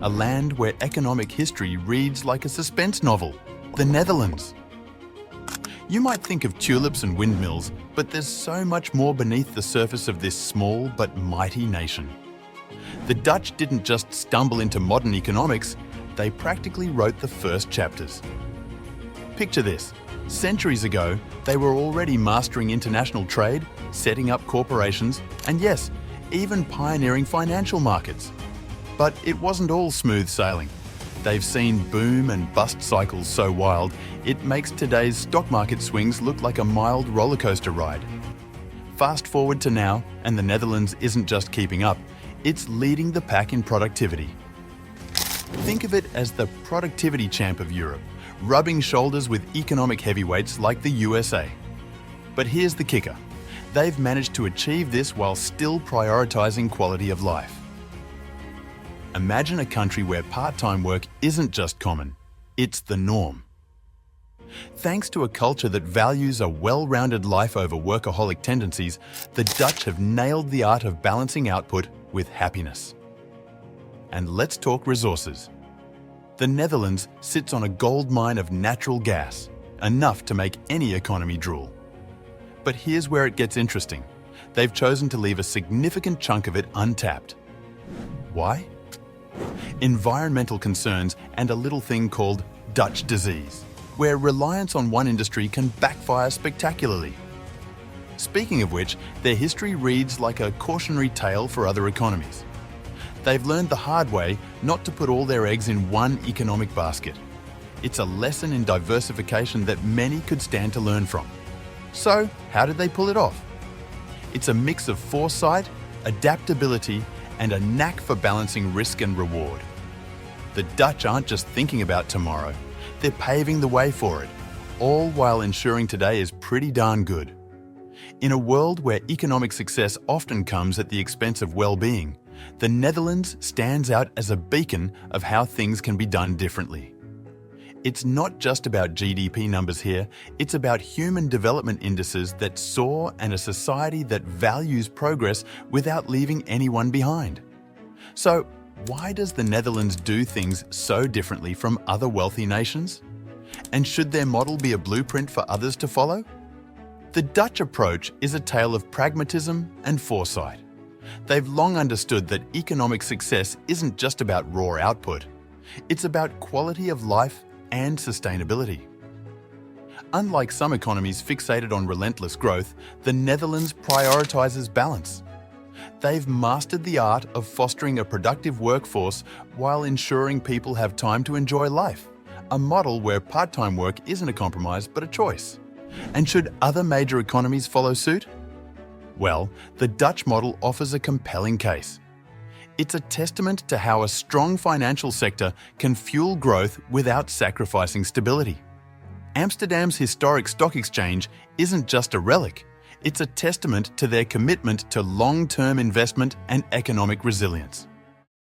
a land where economic history reads like a suspense novel, the Netherlands. You might think of tulips and windmills, but there's so much more beneath the surface of this small but mighty nation. The Dutch didn't just stumble into modern economics, they practically wrote the first chapters. Picture this. Centuries ago, they were already mastering international trade, setting up corporations, and yes, even pioneering financial markets. But it wasn't all smooth sailing. They've seen boom and bust cycles so wild, it makes today's stock market swings look like a mild roller coaster ride. Fast forward to now, and the Netherlands isn't just keeping up, it's leading the pack in productivity. Think of it as the productivity champ of Europe, rubbing shoulders with economic heavyweights like the USA. But here's the kicker. They've managed to achieve this while still prioritizing quality of life. Imagine a country where part-time work isn't just common, it's the norm. Thanks to a culture that values a well-rounded life over workaholic tendencies, the Dutch have nailed the art of balancing output with happiness. And let's talk resources. The Netherlands sits on a gold mine of natural gas, enough to make any economy drool. But here's where it gets interesting. They've chosen to leave a significant chunk of it untapped. Why? Environmental concerns and a little thing called Dutch disease, where reliance on one industry can backfire spectacularly. Speaking of which, their history reads like a cautionary tale for other economies. They've learned the hard way not to put all their eggs in one economic basket. It's a lesson in diversification that many could stand to learn from. So, how did they pull it off? It's a mix of foresight, adaptability, and a knack for balancing risk and reward. The Dutch aren't just thinking about tomorrow, they're paving the way for it, all while ensuring today is pretty darn good. In a world where economic success often comes at the expense of well-being, the Netherlands stands out as a beacon of how things can be done differently. It's not just about GDP numbers here, it's about human development indices that soar and a society that values progress without leaving anyone behind. So, why does the Netherlands do things so differently from other wealthy nations? And should their model be a blueprint for others to follow? The Dutch approach is a tale of pragmatism and foresight. They've long understood that economic success isn't just about raw output. It's about quality of life and sustainability. Unlike some economies fixated on relentless growth, the Netherlands prioritizes balance. They've mastered the art of fostering a productive workforce while ensuring people have time to enjoy life, a model where part-time work isn't a compromise but a choice. And should other major economies follow suit? Well, the Dutch model offers a compelling case. It's a testament to how a strong financial sector can fuel growth without sacrificing stability. Amsterdam's historic stock exchange isn't just a relic, it's a testament to their commitment to long-term investment and economic resilience.